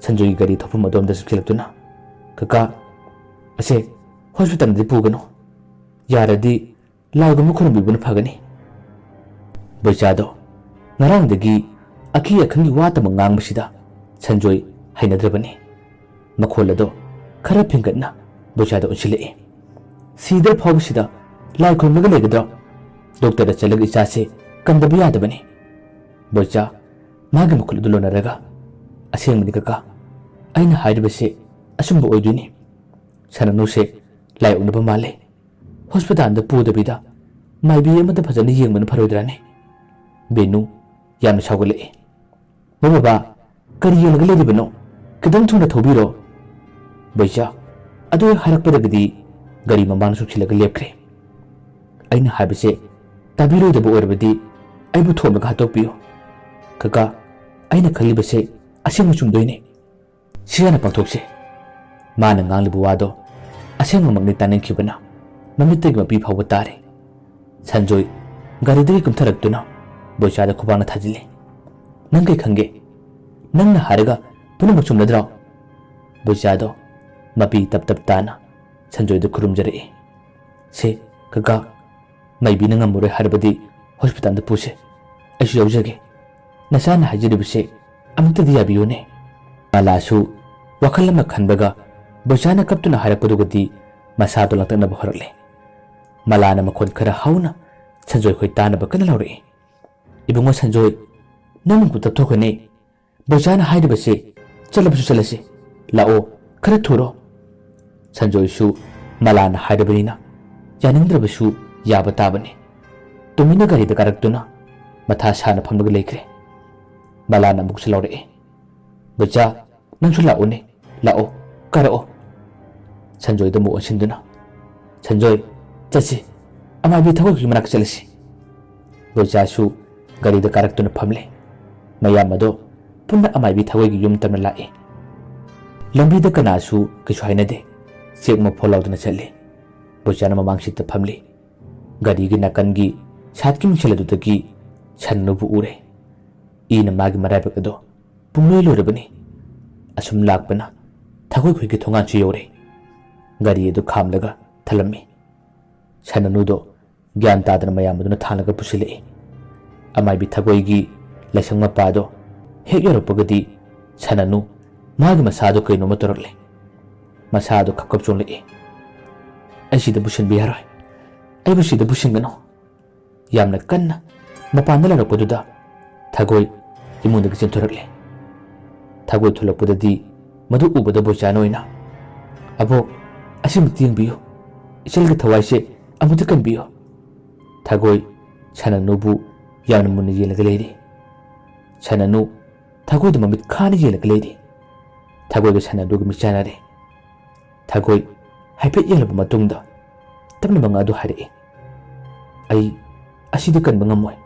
ꯁꯟꯖꯣꯏꯒꯤ ꯒꯥꯔꯤ ꯊꯧꯐꯝ ꯑꯗꯣꯝꯗ ꯆꯠꯈꯤꯂꯛꯇꯨꯅ ꯀꯀꯥ ꯑꯁꯦ ꯍꯣꯁꯄꯤꯇꯥꯜꯗꯗꯤ ꯄꯨꯒꯅꯨ ꯌꯥꯔꯗꯤ ꯂꯥꯏꯒꯨꯝꯕ ꯈꯨꯔꯨꯝꯕꯤꯕꯅ ꯐꯒꯅꯤ ꯕꯣꯏꯆꯥꯗꯣ ꯉꯔꯥꯡꯗꯒꯤ ꯑꯀꯤ ꯑꯈꯪꯒꯤ ꯋꯥꯇꯕ ꯉꯥꯡꯕꯁꯤꯗ ꯁꯟꯖꯣꯏ ꯍꯩꯅꯗ꯭ꯔꯕꯅꯤ ꯃꯈꯣꯜ ꯑꯗꯣ ꯈꯔ ꯐꯤꯡꯒꯠꯅ ꯕꯣꯏꯆꯥꯗ ꯎꯟꯁꯤꯜꯂꯛꯏ ꯁꯤꯗ꯭ꯔ ꯐꯥꯎꯕꯁꯤꯗ ꯂꯥꯏ ꯈꯨꯔꯨꯝꯂꯒ ꯂꯩꯒꯗ꯭ꯔꯣ ꯗꯣꯛꯇꯔꯗ ꯆꯠꯂꯒ ꯏꯆꯥꯁꯦ ꯀꯟꯗꯕ ꯌꯥꯗꯕꯅꯤ ꯕꯣꯏꯆꯥ ꯃꯥꯒꯤ ꯃꯈꯨꯜ ꯑꯗꯨ ꯂꯣꯟꯅꯔꯒ ꯑꯁꯦꯡꯕꯅꯤ ꯀꯀꯥ ꯑꯩꯅ ꯍꯥꯏꯔꯤꯕꯁꯦ ꯑꯆꯨꯝꯕ ꯑꯣꯏꯗꯣꯏꯅꯤ ꯁꯅꯥꯅꯨꯁꯦ ꯂꯥꯏ ꯑꯣꯛꯅꯕ ꯃꯥꯜꯂꯦ ꯍꯣꯁꯄꯤꯇꯥꯜꯗ ꯄꯨꯗꯕꯤꯗ ꯃꯥꯏꯕꯤ ꯑꯃꯗ ꯐꯖꯅ ꯌꯦꯡꯕꯅ ꯐꯔꯣꯏꯗ꯭ꯔꯥꯅꯦ ꯕꯦꯅꯨ ꯌꯥꯝꯅ ꯁꯥꯎꯒꯠꯂꯛꯏ ꯕꯕꯥ ꯀꯔꯤ ꯌꯦꯡꯂꯒ ꯂꯩꯔꯤꯕꯅꯣ ꯈꯤꯇꯪ ꯊꯨꯅ ꯊꯧꯕꯤꯔꯣ ꯕꯣꯏꯆꯥ ꯑꯗꯨ ꯍꯥꯏꯔꯛꯄꯗꯒꯤꯗꯤ ꯒꯥꯔꯤ ꯃꯃꯥꯡꯗ ꯆꯨꯞꯁꯤꯜꯂꯒ ꯂꯦꯞꯈ꯭ꯔꯦ ꯑꯩꯅ ꯍꯥꯏꯕꯁꯦ ꯇꯥꯕꯤꯔꯣꯏꯗꯕ ꯑꯣꯏꯔꯕꯗꯤ ꯑꯩꯕꯨ ꯊꯣꯝꯂꯒ ꯍꯥꯠꯇꯣꯛꯄꯤꯌꯨ ꯀꯀꯥ ꯑꯩꯅ ꯈꯜꯂꯤꯕꯁꯦ ꯑꯁꯦꯡꯕ ꯆꯨꯝꯗꯣꯏꯅꯤ ꯁꯤꯌꯥꯅ ꯄꯥꯡꯊꯣꯛꯁꯦ ꯃꯥꯅ ꯉꯥꯡꯂꯤꯕ ꯋꯥꯗꯣ ꯑꯁꯦꯡꯕꯃꯛꯅꯤ ꯇꯥꯅꯤꯡꯈꯤꯕꯅ ꯃꯃꯤꯠꯇꯒꯤ ꯃꯄꯤ ꯐꯥꯎꯕ ꯇꯥꯔꯦ ꯁꯟꯖꯣꯏ ꯒꯥꯔꯤꯗꯒꯤ ꯀꯨꯝꯊꯔꯛꯇꯨꯅ ꯕꯣꯏꯆꯥꯗ ꯈꯨꯕꯥꯛꯅ ꯊꯥꯖꯤꯜꯂꯤ ꯅꯪ ꯀꯩ ꯈꯪꯒꯦ ꯅꯪꯅ ꯍꯥꯏꯔꯒ ꯄꯨꯝꯅꯃꯛ ꯆꯨꯝꯅꯗ꯭ꯔꯣ ꯕꯣꯏꯆꯥꯗꯣ ꯃꯄꯤ ꯇꯞ ꯇꯞ ꯇꯥꯅ ꯁꯟꯖꯣꯏꯗ ꯈꯨꯔꯨꯝꯖꯔꯛꯏ ꯁꯦ ꯀꯀꯥ ꯃꯥꯏꯕꯤꯅ ꯉꯝꯃꯔꯣꯏ ꯍꯥꯏꯔꯕꯗꯤ ꯍꯣꯁꯄꯤꯇꯥꯜꯗ ꯄꯨꯁꯦ ꯑꯩꯁꯨ ꯌꯥꯎꯖꯒꯦ ꯅꯆꯥꯅ ꯍꯥꯏꯖꯔꯤꯕꯁꯦ ꯑꯃꯨꯛꯇꯗꯤ ꯌꯥꯕꯤꯌꯨꯅꯦ ꯃꯥꯂꯥꯁꯨ ꯋꯥꯈꯜ ꯑꯃ ꯈꯟꯕꯒ ꯕꯣꯏꯆꯥꯅ ꯀꯞꯇꯨꯅ ꯍꯥꯏꯔꯛꯄꯗꯨꯒꯗꯤ ꯃꯁꯥꯗꯣ ꯂꯥꯡꯇꯛꯅꯕ ꯍꯧꯔꯛꯂꯦ ꯃꯂꯥꯅ ꯃꯈꯣꯟ ꯈꯔ ꯍꯧꯅ ꯁꯟꯖꯣꯏ ꯈꯣꯏ ꯇꯥꯅꯕ ꯀꯟꯅ ꯂꯥꯎꯔꯛꯏ ꯏꯕꯨꯡꯉꯣ ꯁꯟꯖꯣꯏ ꯅꯪꯕꯨ ꯇꯞꯊꯣꯛꯈ꯭ꯔꯅꯤ ꯕꯣꯏꯆꯥꯅ ꯍꯥꯏꯔꯤꯕꯁꯦ ꯆꯠꯂꯕꯁꯨ ꯆꯠꯂꯁꯤ ꯂꯥꯛꯑꯣ ꯈꯔ ꯊꯨꯔꯣ ꯁꯟꯖꯣꯏꯁꯨ ꯃꯂꯥꯅ ꯍꯥꯏꯔꯕꯅꯤꯅ ꯌꯥꯅꯤꯡꯗ꯭ꯔꯕꯁꯨ ꯌꯥꯕ ꯇꯥꯕꯅꯤ ꯇꯨꯃꯤꯟꯅ ꯒꯥꯔꯤꯗ ꯀꯥꯔꯛꯇꯨꯅ ꯃꯊꯥ ꯁꯥꯅ ꯐꯝꯂꯒ ꯂꯩꯈ꯭ꯔꯦ ꯃꯂꯥꯅ ꯑꯃꯨꯛꯁꯨ ꯂꯥꯎꯔꯛꯏ ꯕꯣꯏꯆꯥ ꯅꯪꯁꯨ ꯂꯥꯛꯑꯣꯅꯦ ꯂꯥꯛꯑꯣ ꯀꯥꯔꯛꯑꯣ ꯁꯟꯖꯣꯏꯗ ꯑꯃꯨꯛ ꯑꯣꯟꯁꯤꯟꯗꯨꯅ ꯁꯟꯖꯣꯏ ꯆꯠꯁꯤ ꯑꯃꯥꯏꯕꯤ ꯊꯕꯛꯀꯤ ꯃꯅꯥꯛꯇ ꯆꯠꯂꯁꯤ ꯕꯣꯏꯆꯥꯁꯨ ꯒꯥꯔꯤꯗ ꯀꯥꯔꯛꯇꯨꯅ ꯐꯝꯂꯦ ꯃꯌꯥꯝ ꯑꯗꯣ ꯄꯨꯟꯅ ꯑꯃꯥꯏꯕꯤ ꯊꯋꯣꯏꯒꯤ ꯌꯨꯝ ꯇꯝꯅ ꯂꯥꯛꯏ ꯂꯝꯕꯤꯗ ꯀꯅꯥꯁꯨ ꯀꯩꯁꯨ ꯍꯥꯏꯅꯗꯦ ꯆꯦꯛ ꯃꯐꯣꯜ ꯂꯥꯎꯗꯨꯅ ꯆꯠꯂꯤ ꯕꯣꯏꯆꯥꯅ ꯃꯃꯥꯡ ꯁꯤꯠꯇ ꯐꯝꯂꯤ ꯒꯥꯔꯤꯒꯤ ꯅꯥꯀꯟꯒꯤ ꯁꯥꯠꯀꯤ ꯃꯤꯡꯁꯦꯜ ꯑꯗꯨꯗꯒꯤ ꯁꯟꯅꯨꯕꯨ ꯎꯔꯦ ꯏꯅ ꯃꯥꯒꯤ ꯃꯔꯥꯏꯕꯛ ꯑꯗꯣ ꯄꯨꯡꯂꯣꯏ ꯂꯣꯏꯔꯕꯅꯤ ꯑꯁꯨꯝ ꯂꯥꯛꯄꯅ ꯊꯒꯣꯏ ꯈꯣꯏꯒꯤ ꯊꯣꯡꯒꯥꯟꯁꯨ ꯌꯧꯔꯦ ꯒꯥꯔꯤ ꯑꯗꯨ ꯈꯥꯝꯂꯒ ꯊꯜꯂꯝꯃꯤ ꯁꯟꯅꯅꯨꯗꯣ ꯒ꯭ꯌꯥꯟ ꯇꯥꯗꯅ ꯃꯌꯥꯝ ꯑꯗꯨꯅ ꯊꯥꯡꯂꯒ ꯄꯨꯁꯤꯜꯂꯛꯏ ꯑꯃꯥꯏꯕꯤ ꯊꯒꯣꯏꯒꯤ ꯂꯥꯏꯁꯪ ꯃꯄꯥꯗꯣ ꯍꯦꯛ ꯌꯧꯔꯛꯄꯒꯗꯤ ꯁꯟꯅꯅꯨ ꯃꯥꯒꯤ ꯃꯁꯥꯗꯣ ꯀꯩꯅꯣꯝꯃ ꯇꯧꯔꯛꯂꯦ ꯃꯁꯥꯗꯣ ꯈꯞ ꯆꯣꯡꯂꯛꯏ ꯑꯩ ꯁꯤꯗ ꯄꯨꯁꯤꯟꯕ ꯌꯥꯔꯣꯏ ꯑꯩꯕꯨ ꯁꯤꯗ ꯄꯨꯁꯤꯟꯒꯅꯨ ꯌꯥꯝꯅ ꯀꯟꯅ ꯃꯄꯥꯟꯗ ꯂꯥꯛꯔꯛꯄꯗꯨꯗ ꯊꯒꯣꯏ ꯏꯃꯨꯡꯗꯒꯤ ꯆꯦꯟꯊꯣꯔꯛꯂꯦ ꯊꯒꯣꯏ ꯊꯣꯛꯂꯛꯄꯗꯗꯤ ꯃꯗꯨ ꯎꯕꯗ ꯕꯣꯏꯆꯥꯅ ꯑꯣꯏꯅ ꯑꯕꯣꯛ ꯑꯁꯤꯃꯛꯇ ꯌꯦꯡꯕꯤꯌꯨ ꯏꯆꯜꯒꯤ ꯊꯋꯥꯏꯁꯦ ꯑꯃꯨꯛꯇ ꯀꯟꯕꯤꯌꯨ ꯊꯒꯣꯏ ꯁꯟꯅꯅꯨꯕꯨ ꯌꯥꯝꯅ ꯃꯨꯟꯅ ꯌꯦꯡꯂꯒ ꯂꯩꯔꯤ ꯁꯟꯅꯅꯨ ꯊꯒꯣꯏꯗ ꯃꯃꯤꯠ ꯈꯥꯅ ꯌꯦꯡꯂꯒ ꯂꯩꯔꯤ ꯊꯒꯣꯏꯒ ꯁꯟꯅꯅꯨꯒ ꯃꯤꯠ ꯆꯥꯟꯅꯔꯦ ꯊꯒꯣꯏ ꯍꯥꯏꯐꯦꯠ ꯌꯦꯡꯂꯕ ꯃꯇꯨꯡꯗ ꯇꯞꯅ ꯃꯉꯥ ꯑꯗꯨ ꯍꯥꯏꯔꯛꯏ ꯑꯩ ꯑꯁꯤꯗ ꯀꯟꯕ ꯉꯝꯃꯣꯏ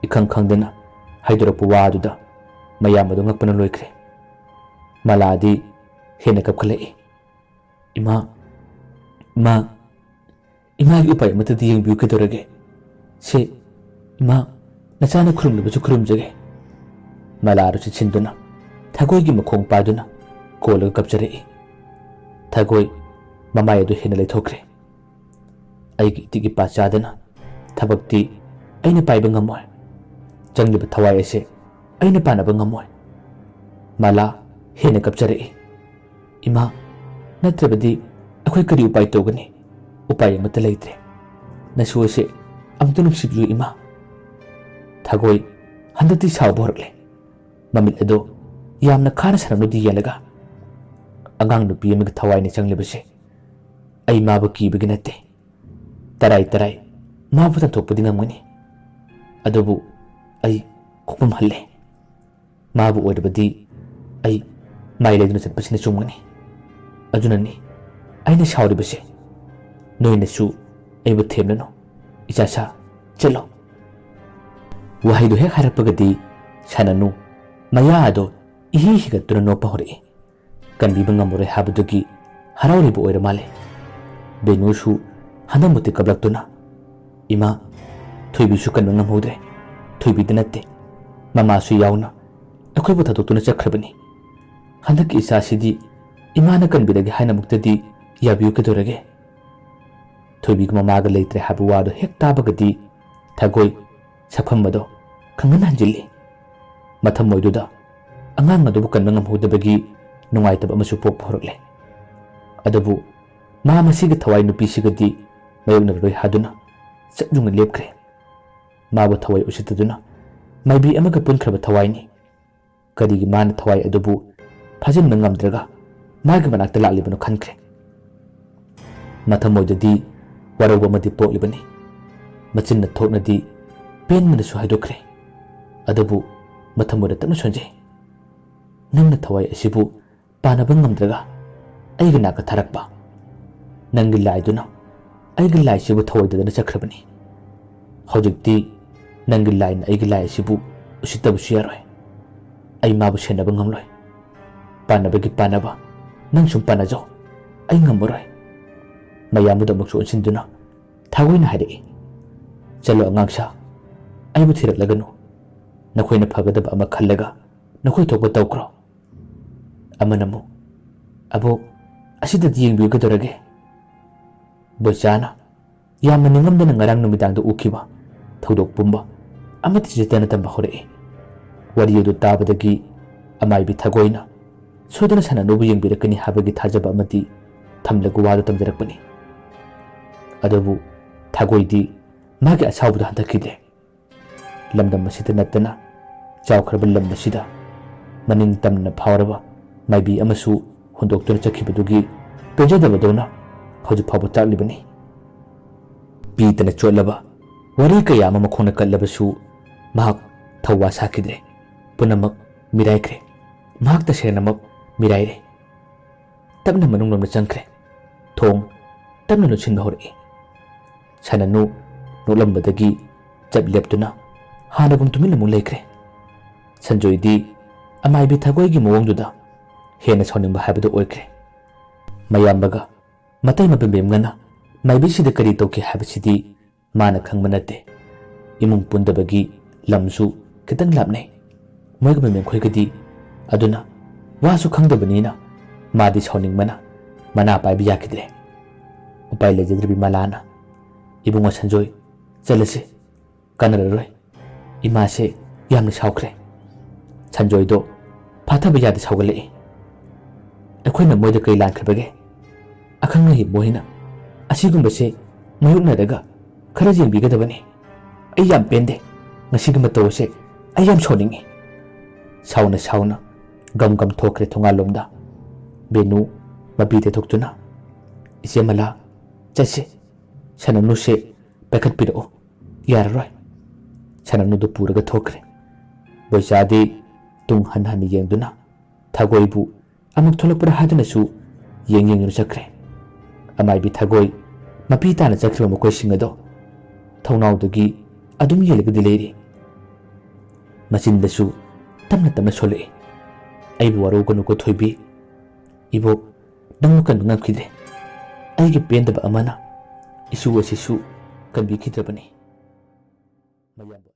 इखंग खंगदना हाइदोरपु वादुदा मयाम अदु ngakpana loikre maladi hena kapkhale ima ima ima gi upai mata di yengbiu ke dorage se ima nachana khrum lu khrum jage malaru chi chinduna thagoi gi makhong paduna kola kapchare thagoi mamai adu hena le thokre ai gi tigi pa chadana thabakti aina paiba ngamoy jangli thawai ase aina panaba ngamoy mala hena kapchare ima natrabadi akhoi kari upai togani upai amata leitre nasu ase amta nuksibju ima thagoi handati sawborle mamit ado yamna khana saranu di yalaga angang nupi amig thawai ne changli base ai mabu ki biginate tarai tarai mabu ta thokpadi ngamani adubu ai kokpam halle mabu oidabadi ai mai leduna chatpasina chumgani ajunani aina shawri base noina su ai bu themnano ichasa chalo wahaidu hek harapagadi sananu maya ado ihi higatuna no pahori kanbi bangamore habudugi harawri bu oira male benu su hanamuti kablaktuna ima thoibi su kan ngam hodre thoibi dinate mama su yauna akhoi bu thadotuna chakhrabani handak isa sidi imana kan bidagi haina muktadi yabiu ke dorage thoibi mama ga leitre habu wado hek tabagadi thagoi sapham ado kangan hanjili matham moiduda angang adu kan ngam hodabagi nungai tab amasu pok phorokle adabu ma masiga thawai nupi sigadi mayong naroi haduna chajung lepkre mabu thawai usitaduna maibi amaga punkraba thawai ni karigi man thawai adubu phajin ngamdraga magi manakta lalibanu khankre mathamoidadi waroba madi poklibani machinna thoknadi pen manasu haidokre adabu mathamoida tanu sonje nangna thawai asibu panaba ngamdraga aiga naka tharakba nangi laiduna aiga lai sibu thawaidadana chakhrabani hojikti nangi lai na aiga lai sibu usitabu siyaroi ꯑꯩ ꯃꯥꯕꯨ ꯁꯦꯟꯅꯕ ꯉꯝꯂꯣꯏ ꯄꯥꯟꯅꯕꯒꯤ ꯄꯥꯟꯅꯕ ꯅꯪ ꯁꯨꯝ ꯄꯥꯟꯅꯖꯧ ꯑꯩ ꯉꯝꯃꯔꯣꯏ ꯃꯌꯥꯝꯕꯗ ꯑꯃꯨꯛꯁꯨ ꯑꯣꯟꯁꯤꯟꯗꯨꯅ ꯊꯥꯒꯣꯏꯅ ꯍꯥꯏꯔꯛꯏ ꯆꯠꯂꯣ ꯑꯉꯥꯡꯁꯥ ꯑꯩꯕꯨ ꯊꯤꯔꯛꯂꯒꯅꯨ ꯅꯈꯣꯏꯅ ꯐꯒꯗꯕ ꯑꯃ ꯈꯜꯂꯒ ꯅꯈꯣꯏ ꯊꯣꯛꯄ ꯇꯧꯈ꯭ꯔꯣ ꯑꯃꯅ ꯑꯃꯨꯛ ꯑꯕꯣꯛ ꯑꯁꯤꯗꯗꯤ ꯌꯦꯡꯕꯤꯒꯗꯧꯔꯒꯦ ꯕꯣꯏꯆꯥꯅ ꯌꯥꯝꯅ ꯅꯤꯡꯉꯝꯗꯅ ꯉꯔꯥꯡ ꯅꯨꯃꯤꯗꯥꯡꯗ ꯎꯈꯤꯕ ꯊꯧꯗꯣꯛ ꯄꯨꯝꯕ ꯑꯃꯠꯇ ꯆꯤꯠꯇꯅ ꯇꯝꯕ ꯍꯧꯔꯛꯏ ꯋꯥꯔꯤ ꯑꯗꯨ ꯇꯥꯕꯗꯒꯤ ꯑꯃꯥꯏꯕꯤ ꯊꯥꯒꯣꯏꯅ ꯁꯣꯏꯗꯅ ꯁꯅꯥꯅꯨꯕꯨ ꯌꯦꯡꯕꯤꯔꯛꯀꯅꯤ ꯍꯥꯏꯕꯒꯤ ꯊꯥꯖꯕ ꯑꯃꯗꯤ ꯊꯝꯂꯒ ꯋꯥꯗꯨ ꯇꯝꯖꯔꯛꯄꯅꯤ ꯑꯗꯨꯕꯨ ꯊꯥꯒꯣꯏꯗꯤ ꯃꯥꯒꯤ ꯑꯁꯥꯎꯕꯗ ꯍꯟꯊꯈꯤꯗꯦ ꯂꯝꯗꯝ ꯑꯁꯤꯗ ꯅꯠꯇꯅ ꯆꯥꯎꯈ꯭ꯔꯕ ꯂꯝ ꯑꯁꯤꯗ ꯃꯅꯤꯡ ꯇꯝꯅ ꯐꯥꯎꯔꯕ ꯃꯥꯏꯕꯤ ꯑꯃꯁꯨ ꯍꯨꯟꯗꯣꯛꯇꯨꯅ ꯆꯠꯈꯤꯕꯗꯨꯒꯤ ꯄꯦꯟꯖꯗꯕꯗꯧꯅ ꯍꯧꯖꯤꯛ ꯐꯥꯎꯕ ꯇꯥꯛꯂꯤꯕꯅꯤ ꯄꯤꯗꯅ ꯆꯣꯠꯂꯕ ꯋꯥꯔꯤ ꯀꯌꯥ ꯑꯃ ꯃꯈꯣꯡꯅ ꯀꯠꯂꯕꯁꯨ ꯃꯍꯥꯛ ꯊꯧꯋꯥ ꯁꯥꯈꯤꯗ꯭ꯔꯦ ꯄꯨꯝꯅꯃꯛ ꯃꯤꯔꯥꯏꯈ꯭ꯔꯦ ꯃꯍꯥꯛ ꯇꯁꯦꯡꯅꯃꯛ ꯃꯤꯔꯥꯏꯔꯦ ꯇꯞꯅ ꯃꯅꯨꯡꯂꯣꯝꯗ ꯆꯪꯈ꯭ꯔꯦ ꯊꯣꯡ ꯇꯞꯅ ꯂꯣꯟꯁꯤꯟꯕ ꯍꯧꯔꯛꯏ ꯁꯅꯥꯅꯨ ꯅꯣꯛꯂꯝꯕꯗꯒꯤ ꯆꯞ ꯂꯦꯞꯇꯨꯅ ꯍꯥꯟꯅꯒꯨꯝ ꯇꯨꯃꯤꯟꯅ ꯑꯃꯨꯛ ꯂꯩꯈ꯭ꯔꯦ ꯁꯟꯖꯣꯏꯗꯤ ꯑꯃꯥꯏꯕꯤ ꯊꯥꯒꯣꯏꯒꯤ ꯃꯑꯣꯡꯗꯨꯗ ꯍꯦꯟꯅ ꯁꯥꯎꯅꯤꯡꯕ ꯍꯥꯏꯕꯗꯨ ꯑꯣꯏꯈ꯭ꯔꯦ ꯃꯌꯥꯝꯕꯒ ꯃꯇꯩ ꯃꯕꯦꯝꯕꯦꯝꯒꯅ ꯃꯥꯏꯕꯤꯁꯤꯗ ꯀꯔꯤ ꯇꯧꯈꯤ ꯍꯥꯏꯕꯁꯤꯗꯤ ꯃꯥꯅ ꯈꯪꯕ ꯅꯠꯇꯦ ꯏꯃꯨꯡ ꯄꯨꯟꯗꯕꯒꯤ ꯂꯝꯁꯨ ꯈꯤꯇꯪ ꯂꯥꯞꯅꯩ ꯃꯣꯏꯒ ꯃꯦꯝꯈꯣꯏꯒꯗꯤ ꯑꯗꯨꯅ ꯋꯥꯁꯨ ꯈꯪꯗꯕꯅꯤꯅ ꯃꯥꯗꯤ ꯁꯥꯎꯅꯤꯡꯕꯅ ꯃꯅꯥ ꯄꯥꯏꯕ ꯌꯥꯈꯤꯗ꯭ꯔꯦ ꯎꯄꯥꯏ ꯂꯩꯖꯗ꯭ꯔꯕꯤ ꯃꯂꯥꯅ ꯏꯕꯨꯡꯉꯣ ꯁꯟꯖꯣꯏ ꯆꯠꯂꯁꯤ ꯀꯥꯟꯅꯔꯔꯣꯏ ꯏꯃꯥꯁꯦ ꯌꯥꯝꯅ ꯁꯥꯎꯈ꯭ꯔꯦ ꯁꯟꯖꯣꯏꯗꯣ ꯐꯥꯊꯕ ꯌꯥꯗꯦ ꯁꯥꯎꯒꯠꯂꯛꯏ ꯑꯩꯈꯣꯏꯅ ꯃꯣꯏꯗ ꯀꯔꯤ ꯂꯥꯟꯈ꯭ꯔꯕꯒꯦ ꯑꯈꯪ ꯑꯍꯩ ꯃꯣꯏꯅ ꯑꯁꯤꯒꯨꯝꯕꯁꯦ ꯃꯥꯌꯣꯛꯅꯔꯒ ꯈꯔ ꯌꯦꯡꯕꯤꯒꯗꯕꯅꯤ ꯑꯩ ꯌꯥꯝ ꯄꯦꯟꯗꯦ ꯉꯁꯤꯒꯤ ꯃꯇꯧ ꯑꯁꯦ ꯑꯩ ꯌꯥꯝ ꯁꯥꯎꯅꯤꯡꯉꯤ ꯁꯥꯎꯅ ꯁꯥꯎꯅ ꯒꯝ ꯒꯝ ꯊꯣꯛꯈ꯭ꯔꯦ ꯊꯣꯡꯒꯥꯜꯂꯣꯝꯗ ꯕꯦꯅꯨ ꯃꯄꯤ ꯇꯩꯊꯣꯛꯇꯨꯅ ꯏꯆꯦ ꯃꯂꯥ ꯆꯠꯁꯤ ꯁꯅꯥꯅꯨꯁꯦ ꯄꯥꯏꯈꯠꯄꯤꯔꯛꯑꯣ ꯌꯥꯔꯔꯣꯏ ꯁꯅꯥꯅꯨꯗꯨ ꯄꯨꯔꯒ ꯊꯣꯛꯈ꯭ꯔꯦ ꯕꯣꯏꯆꯥꯗꯤ ꯇꯨꯡ ꯍꯟ ꯍꯟꯅ ꯌꯦꯡꯗꯨꯅ ꯊꯥꯒꯣꯏꯕꯨ ꯑꯃꯨꯛ ꯊꯣꯛꯂꯛꯄ꯭ꯔꯥ ꯍꯥꯏꯗꯨꯅꯁꯨ ꯌꯦꯡꯗꯨꯅ ꯆꯠꯈ꯭ꯔꯦ ꯑꯃꯥꯏꯕꯤ ꯊꯥꯒꯣꯏ ꯃꯄꯤ ꯇꯥꯅ ꯆꯠꯈ꯭ꯔꯤꯕ ꯃꯈꯣꯏꯁꯤꯡ ꯑꯗꯣ ꯊꯣꯡꯅꯥꯎꯗꯒꯤ ꯑꯗꯨꯝ ꯌꯦꯡꯂꯒꯗꯤ ꯂꯩꯔꯤ ꯃꯆꯤꯟꯗꯁꯨ ꯇꯞꯅ ꯇꯞꯅ ꯁꯣꯜꯂꯛꯏ ꯑꯩꯕꯨ ꯋꯥꯔꯧꯒꯅꯨꯀꯣ ꯊꯣꯏꯕꯤ ꯏꯕꯣꯛ ꯅꯪꯕꯨ ꯀꯟꯕ ꯉꯝꯈꯤꯗ꯭ꯔꯦ ꯑꯩꯒꯤ ꯄꯦꯟꯗꯕ ꯑꯃꯅ ꯏꯁꯨ ꯑꯁꯤꯁꯨ ꯀꯟꯕꯤꯈꯤꯗ꯭ꯔꯕꯅꯤ